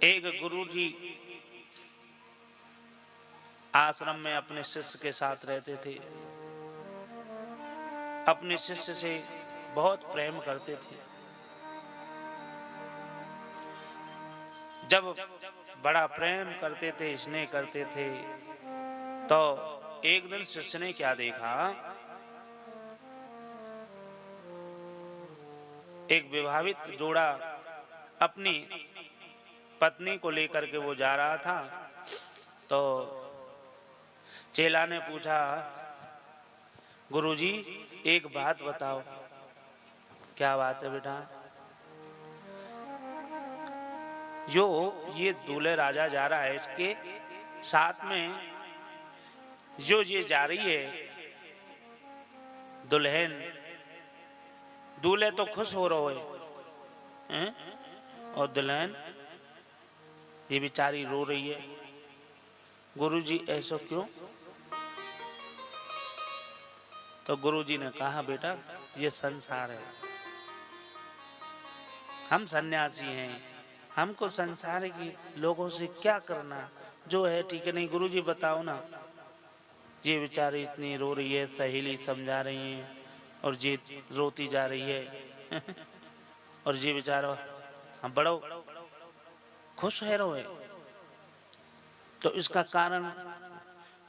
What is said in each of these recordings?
एक गुरु जी आश्रम में अपने शिष्य के साथ रहते थे। अपने शिष्य से बहुत प्रेम करते थे। जब बड़ा प्रेम करते थे, स्नेह करते थे, तो एक दिन शिष्य ने क्या देखा, एक विवाहित जोड़ा अपनी पत्नी को लेकर के वो जा रहा था। तो चेला ने पूछा, गुरुजी एक बात बताओ। क्या बात है बेटा? जो ये दूल्हे राजा जा रहा है, इसके साथ में जो ये जा रही है दुल्हन, दूल्हे तो खुश हो रहे हैं और दुल्हन ये बेचारी रो रही है। गुरुजी ऐसा क्यों? तो गुरुजी ने कहा, बेटा ये संसार है, हम सन्यासी हैं, हमको संसार की लोगों से क्या करना, जो है ठीक है। नहीं गुरुजी बताओ ना, ये बेचारी इतनी रो रही है, सहेली समझा रही है और ये रोती जा रही है और ये बेचारा हम बड़ो खुश है रोए, तो इसका कारण?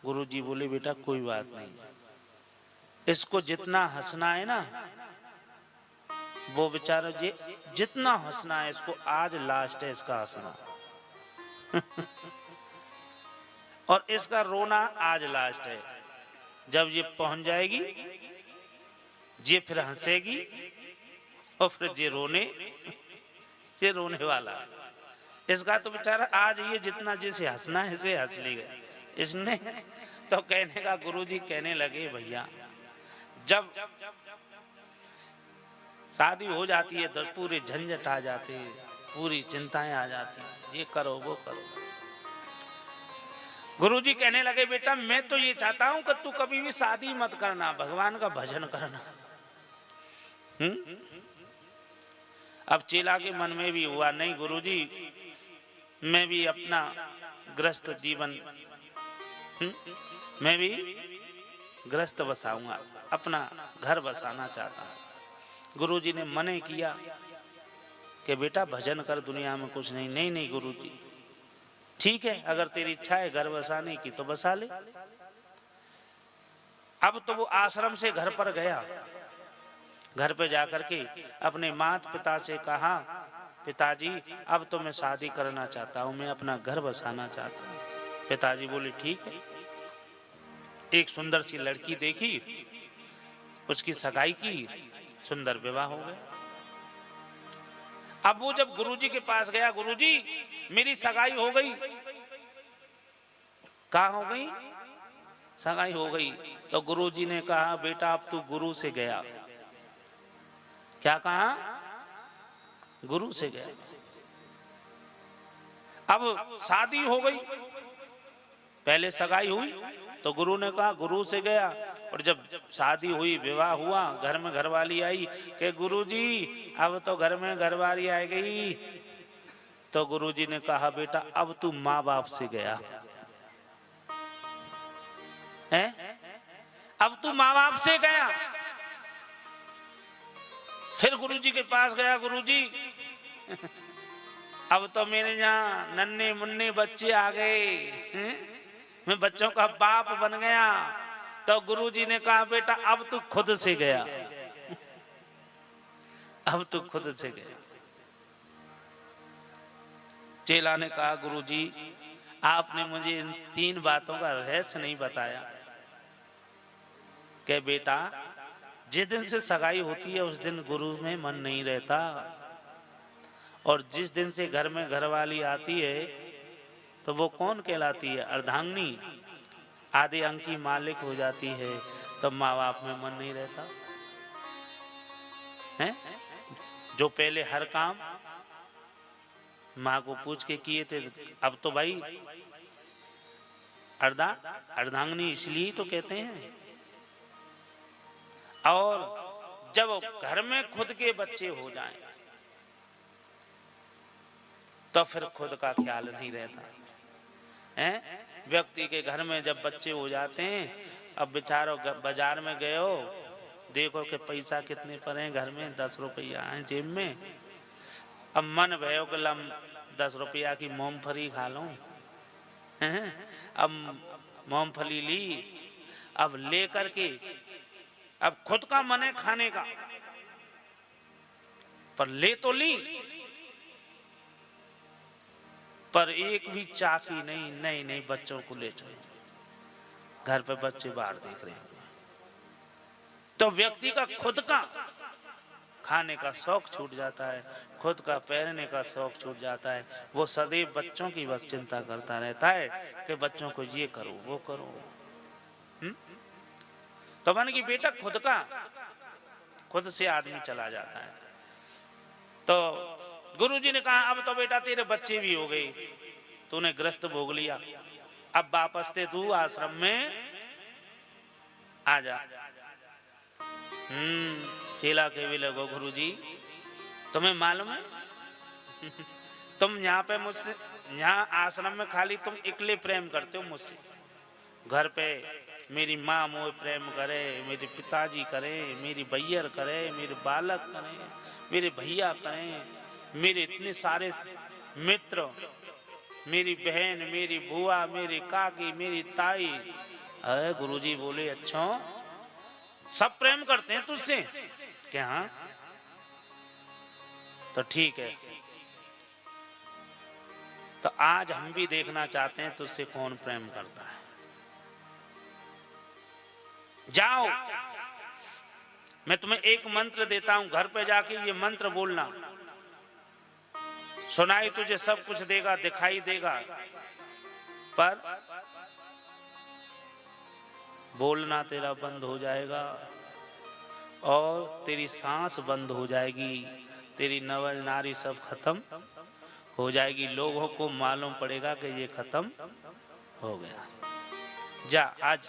गुरुजी बोले, बेटा कोई बात नहीं, इसको जितना हंसना है ना, वो बेचारा जितना हंसना है इसको, आज लास्ट है इसका हंसना और इसका रोना आज लास्ट है। जब ये पहुंच जाएगी, ये फिर हंसेगी और फिर ये रोने वाला। इसका तो बेचारा आज ये जितना जिसे हंसना है इसे हंस लेगा इसने। तो कहने का गुरुजी कहने लगे, भैया जब शादी हो जाती है तो पूरे झंझट आ जाते हैं, पूरी चिंताएं आ जाती हैं, ये करो वो करो। गुरुजी कहने लगे, बेटा मैं तो ये चाहता हूं कि तू कभी भी शादी मत करना, भगवान का भजन करना। अब चेला के मन में भी हुआ, नहीं गुरुजी मैं भी अपना गृहस्थ जीवन, मैं भी गृहस्थ बसाऊंगा, अपना घर बसाना चाहता हूं। गुरुजी ने मने किया कि बेटा भजन कर, दुनिया में कुछ नहीं। नहीं नहीं गुरुजी, ठीक है अगर तेरी इच्छा है घर बसाने की तो बसा ले। अब तो वो आश्रम से घर पर गया। घर पे जाकर के अपने माता पिता से कहा, पिताजी अब तो मैं शादी करना चाहता हूं, मैं अपना घर बसाना चाहता हूं। पिताजी बोले ठीक है। एक सुंदर सी लड़की देखी, उसकी सगाई की, सुंदर विवाह हो गया। अब वो जब गुरुजी के पास गया, गुरुजी मेरी सगाई हो गई। कहाँ हो गई? सगाई हो गई। तो गुरुजी ने कहा, बेटा अब तू गुरु से गया। क्या कहा? गुरु से गया। अब शादी हो गई, पहले सगाई हुई तो गुरु ने कहा गुरु से गया, और जब शादी हुई, विवाह हुआ, घर में घरवाली आई कि गुरुजी अब तो घर में घरवाली आ गई। तो गुरुजी ने कहा, बेटा अब तू माँ बाप से गया है, अब तू माँ बाप से गया। फिर गुरुजी के पास गया, गुरुजी अब तो मेरे यहाँ नन्हे मुन्ने बच्चे आ गए, मैं बच्चों का बाप बन गया। तो गुरुजी ने कहा, बेटा अब तू खुद से गया, अब तू खुद से गया। चेला ने कहा, गुरुजी आपने मुझे इन 3 बातों का रहस्य नहीं बताया कि बेटा जिस दिन से सगाई होती है उस दिन गुरु में मन नहीं रहता, और जिस दिन से घर में घरवाली आती है तो वो कौन कहलाती है? अर्धांगिनी, आधे अंग की मालिक हो जाती है, तो माँ बाप में मन नहीं रहता है। जो पहले हर काम माँ को पूछ के किए थे, अब तो भाई अर्धांगिनी इसलिए तो कहते हैं। और जब घर में खुद के बच्चे हो जाएं, तो फिर खुद का ख्याल नहीं रहता है। व्यक्ति के घर में जब बच्चे हो जाते हैं, अब बेचारो बाजार में गए हो, देखो कि पैसा कितने पर हैं घर में, 10 रुपया है जेब में। अब मन भयो कि 10 रुपया की मूंगफली खा लूं, अब मूंगफली ली, अब लेकर के अब खुद का मन है खाने का, पर ले तो ली, पर एक भी चाकी नहीं। नहीं नहीं, बच्चों को ले चलो, घर पे बच्चे बाहर देख रहे हैं। तो व्यक्ति का खुद का खाने का शौक छूट जाता है, खुद का पहनने का शौक छूट जाता है। वो सदैव बच्चों की बस चिंता करता रहता है कि बच्चों को ये करो वो करो। तो मन की बेटा खुद से आदमी चला जाता है। तो गुरुजी ने कहा अब तो बेटा तेरे बच्चे भी हो गए, तूने ग्रस्त भोग लिया, अब वापस ते तू आश्रम में आ जा। चेला के भी लगो गुरुजी, तुम्हें मालूम है तुम यहाँ पे मुझसे, यहाँ आश्रम में खाली तुम इकले प्रेम करते हो मुझसे। घर पे मेरी माँ मोह प्रेम करे, मेरे पिताजी करे, मेरी भैया करे, मेरे बालक करे, मेरे भैया करें, मेरे इतने सारे मित्र, मेरी बहन, मेरी बुआ, मेरी काकी, मेरी ताई। अरे गुरुजी बोले अच्छा सब प्रेम करते हैं तुझसे क्या? हाँ तो ठीक है, तो आज हम भी देखना चाहते हैं तुझसे कौन प्रेम करता है। जाओ, मैं तुम्हें एक मंत्र देता हूं, घर पे जाके ये मंत्र बोलना, सुनाई तुझे सब कुछ देगा, दिखाई देगा, पर बोलना तेरा बंद हो जाएगा और तेरी सांस बंद हो जाएगी, तेरी नवल नारी सब खत्म हो जाएगी। लोगों को मालूम पड़ेगा कि ये खत्म हो गया। जा, आज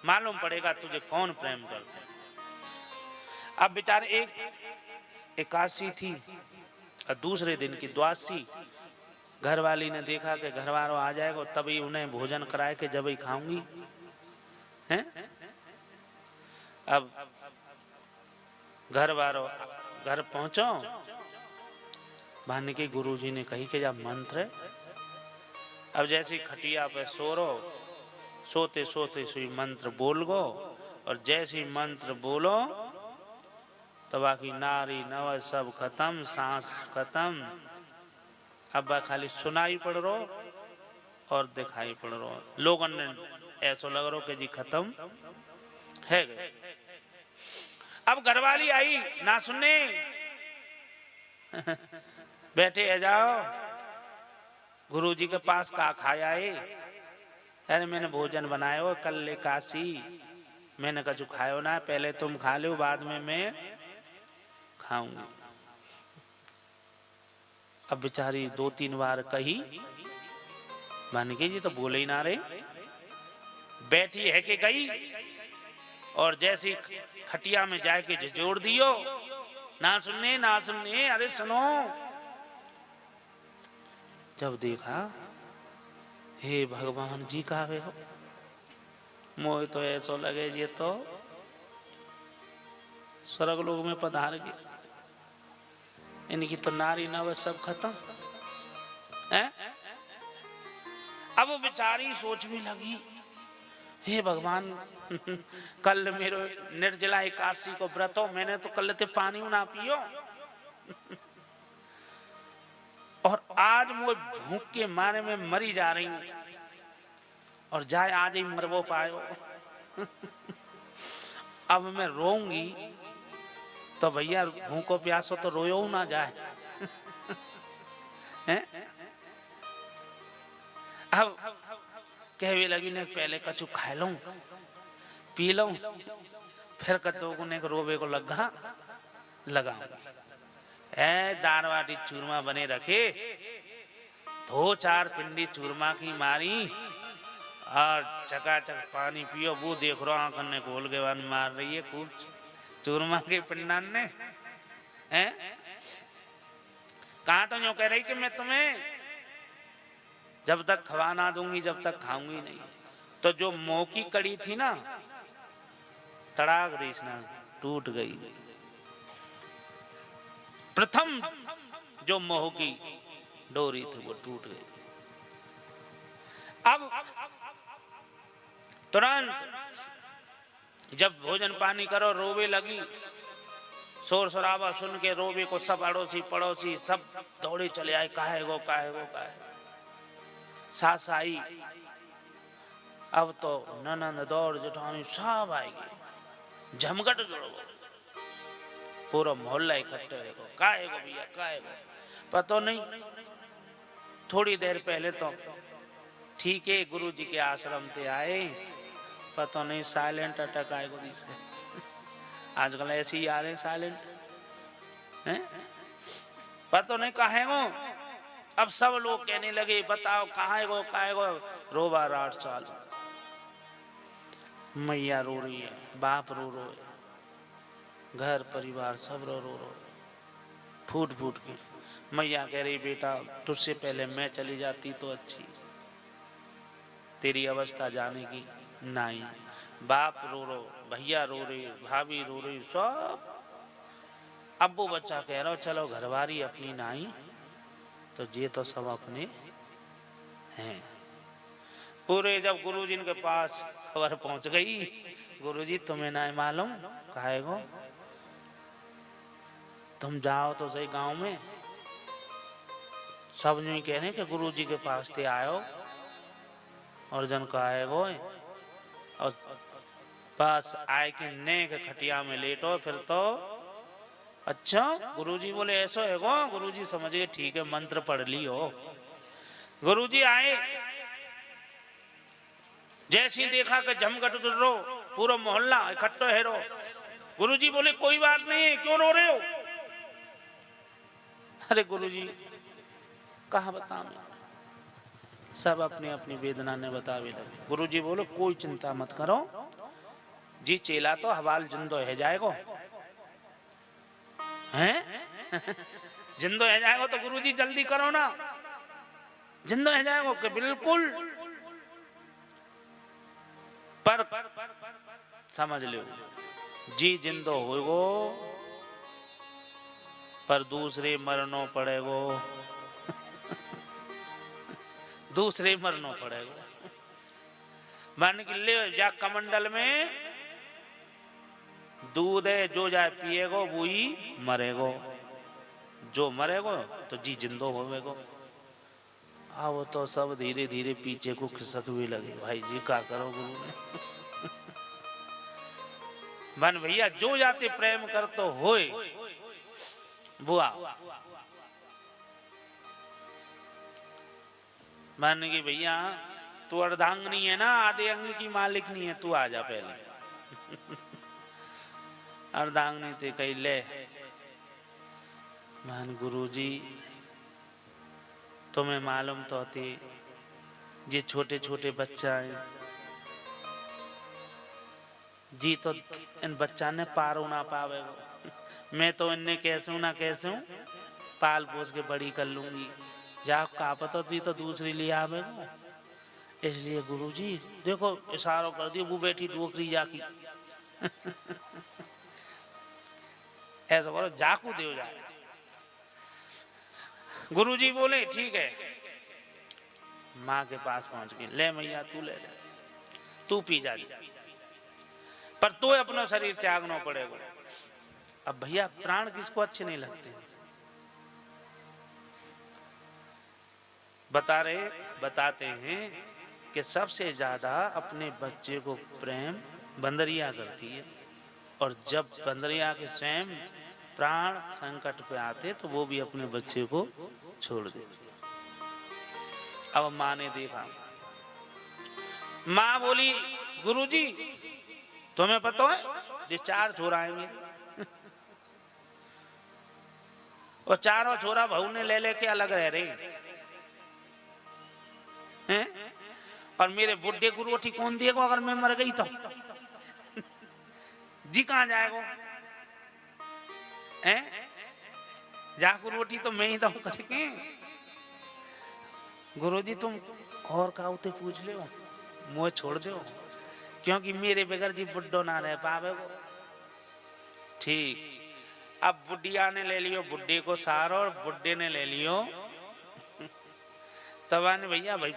मालूम पड़ेगा तुझे कौन प्रेम करता है। अब बेचारे एक एकादशी थी और दूसरे दिन की द्वादशी, घर वाली ने देखा कि घर वालों आ जाएगा तभी उन्हें भोजन कराए के जब ही खाऊंगी हैं। अब घर पहुंचो, भाने के गुरुजी ने कही कि जब मंत्र है, अब जैसे खटिया पे सो रो, सोते सोते सुई मंत्र बोल गो, और जैसे मंत्र बोलो तो बाकी नारी नव सब खत्म, सांस खत्म। अब खाली सुनाई पड़ रो और दिखाई पड़ रो, लोगों ने ऐसा लग रो कि जी खत्म है गए। अब घरवाली आई ना सुनने बैठे आ जाओ गुरुजी के पास का खाया है। अरे मैंने भोजन बनाया हो कल एकादशी, मैंने कछु खायो ना, पहले तुम खा लो बाद में मैं खाऊंगी। अब बेचारी 2-3 बार कही, भानिके जी तो बोले ही ना रहे, बैठी है कि गई और जैसी खटिया में जाके जोड़ दियो, ना सुनने, अरे सुनो। जब देखा हे भगवान जी का वे हो, मोह तो ऐसा लगे ये तो स्वर्ग लोक में पधार गए, इनकी तो नारी नव सब खत्म है। अब वो बेचारी सोच भी लगी, हे भगवान कल मेरो निर्जला एकादशी को व्रत हो, मैंने तो कल ते पानी ना पियो और आज वो भूख के मारे में मरी जा रही हूं, और जाए आज ही मरवो पायो अब मैं रोऊंगी तो भैया भूखो प्यासो तो रोयो ना जाए अब कहवे लगी ने पहले कछु खा लूं पी लूं, फिर कतो को ने रोवे को लगा दाल बाटी चूरमा बने रखे, 2-4 पिंडी चूरमा की मारी और चकाचक पानी पियो। वो देख रहा आंख ने खोल के वन मार रही है खूब चूरमा के पिंडान ने कहा तो यूं कह रही कि मैं तुम्हें जब तक खवा ना दूंगी जब तक खाऊंगी नहीं। तो जो मोह की कड़ी थी ना, तड़ाक देशना टूट गई। प्रथम जो मोह की डोरी थी वो टूट गई। अब तुरंत जब भोजन पानी करो रोवे लगी, शोर शराबा सुन के रोवे को सब अड़ोसी पड़ोसी सब दौड़े चले आए, काहे गो काहे गो काहे। सास आई, अब तो ननंद दौड़ जेठानी सब आएगी, झमघट जोड़ो, पूरा मोहल्ला इकट्ठे रहेगा, काहे गो भैया काहे गो। पता नहीं थोड़ी देर पहले तो ठीक है गुरु जी के आश्रम से आए, पता नहीं साइलेंट अटैक आए गुरु से। आजकल ऐसे ही आ रहे साइलेंट हैं, पता नहीं काहे गो। अब सब लोग कहने लगे बताओ काहे गो काहे गो। रोबा 8 साल, मैया रो रही है, बाप रो रो है, घर परिवार सब रो रो रो फूट फूट के। मैया कह रही बेटा तुझसे पहले मैं चली जाती तो अच्छी, तेरी अवस्था जाने की नहीं। बाप रो रो, भैया रो रही, भाभी रो रही, सब। अब वो बच्चा कह रहा चलो घरवारी अपनी नहीं तो ये तो सब अपने हैं। पूरे जब गुरुजी के पास खबर पहुंच गई, गुरुजी तुम्हें ना मालूम काहे गो, तुम जाओ तो सही गांव में, सब नहीं कह रहे कि गुरुजी के पास थे आयो और जन का आएगो और बस आए कि नेक खटिया में लेटो फिर तो। अच्छा गुरुजी बोले ऐसो है गो, गुरुजी समझ गए ठीक है मंत्र पढ़ ली हो। गुरुजी आए, जैसी देखा कि झमघट रो, पूरा मोहल्ला इकट्ठो है रो। गुरुजी बोले कोई बात नहीं, क्यों रो रहे हो। अरे गुरुजी कहा बता मैं, सब अपनी अपनी वेदना ने बतावे लगे। गुरुजी बोले कोई चिंता मत करो जी, चेला तो हवाल जिंदो है जाएगो हैं जिंदो है जाएगो तो गुरुजी जल्दी करो ना, जिंदो है जाएगो कि बिल्कुल। पर समझ लो जी जिंदो होगो पर दूसरे मरनो पड़ेगो दूसरे मरनो पड़ेगो। मान के ले जा कमंडल में दूध है, जो जाए पिएगो वो ही मरेगो, जो मरेगो तो जी जिंदो होवेगो। वो तो सब धीरे धीरे पीछे को खिसक भी लगे, भाई जी क्या करो गुरु ने मन भैया जो जाते प्रेम कर तो होए बुआ। मान की भैया तू अर्धांगनी है ना, आधे अंग की मालिक नहीं है, तू आ जा पहले अर्धांगनी थे कही ले। मान गुरुजी तुम्हें मालूम तो होती जी छोटे छोटे बच्चा है जी, तो इन बच्चा ने पारो ना पावे मैं तो इन्हें कैसे ना कैसे पाल पोस के बड़ी कर लूंगी, जा का पता थी तो दूसरी ले आवे। इसलिए गुरुजी देखो इशारों कर दियो, वो बैठी डोकरी जाकी ऐसा करो जाकू दे जाए। गुरुजी बोले ठीक है, माँ के पास पहुंच गई, ले मैया तू ले ले, तू पी जा, पर तो अपना शरीर त्यागना पड़ेगा। अब भैया प्राण किसको अच्छे नहीं लगते, बताते हैं कि सबसे ज्यादा अपने बच्चे को प्रेम बंदरिया करती है, और जब बंदरिया के स्वयं प्राण संकट पे आते तो वो भी अपने बच्चे को छोड़ देती। अब माँ ने देखा, माँ बोली गुरुजी तुम्हें पता है ये 4 छोरा है मेरे और चारों छोरा बहू ने ले लेके अलग रह रहे हैं, और मेरे बुढ़े को रोटी कौन देगा अगर मैं मर गई तो जी कहां जाएगा हैं। जाको रोटी तो मैं ही दूं करके। गुरुजी तुम और काउते पूछ ले मुँह छोड़ दो, क्योंकि मेरे बगैर जी बुड्ढो ना रह पावे को। ठीक, अब बुढ़िया ने ले लियो बुड्ढे को सारो और बुड्ढे ने ले लियो तब आने भैया भाई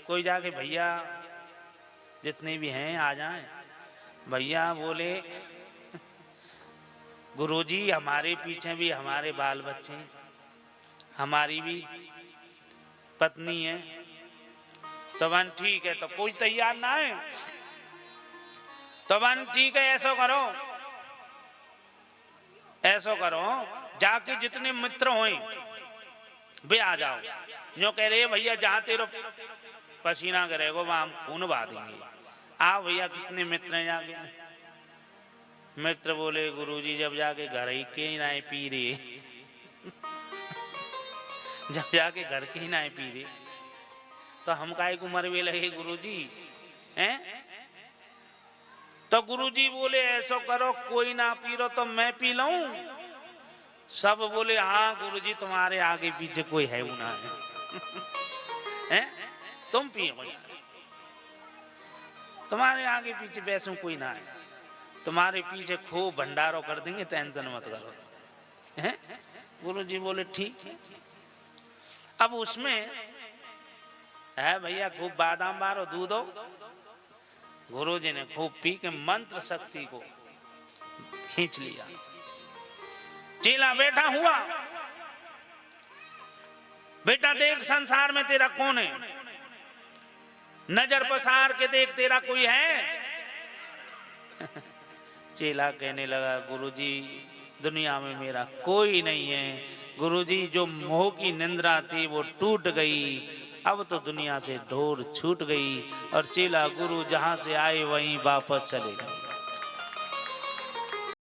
कोई जाके भैया जितने भी हैं आ जाएं। भैया बोले गुरुजी हमारे पीछे भी हमारे बाल बच्चे, हमारी भी पत्नी है। तब ठीक है, तो कोई तैयार ना है। तब ठीक है, ऐसो करो जाके जितने मित्र हों वे आ जाओ। जो कह रहे भैया जहाँ तेरो पसीना करेगा वहां हम खून बहा देंगे। आओ भैया कितने मित्र हैं जाके। मित्र बोले गुरुजी जब जाके घर ही के ही ना पी रहे जब जाके घर के ही ना पी रहे तो हम काहे को मरवे लगे गुरुजी हैं। तो गुरुजी बोले ऐसो करो कोई ना पी रो तो मैं पी लूं। सब बोले हाँ गुरुजी तुम्हारे आगे पीछे कोई है ना है तुम पियो, तुम्हारे आगे पीछे वैसो कोई ना है, तुम्हारे पीछे खूब भंडारो कर देंगे, टेंशन मत करो हैं। गुरुजी बोले ठीक। अब उसमें है भैया खूब बादाम बारो दूध हो। गुरुजी ने खूब पी के मंत्र शक्ति को खींच लिया। चेला बैठा हुआ, बेटा देख संसार में तेरा कौन है, नजर पसार के देख तेरा कोई है। चेला कहने लगा गुरुजी दुनिया में मेरा कोई नहीं है। गुरुजी जो मोह की निंद्रा थी वो टूट गई, अब तो दुनिया से दूर छूट गई। और चेला गुरु जहां से आए वहीं वापस चले गए।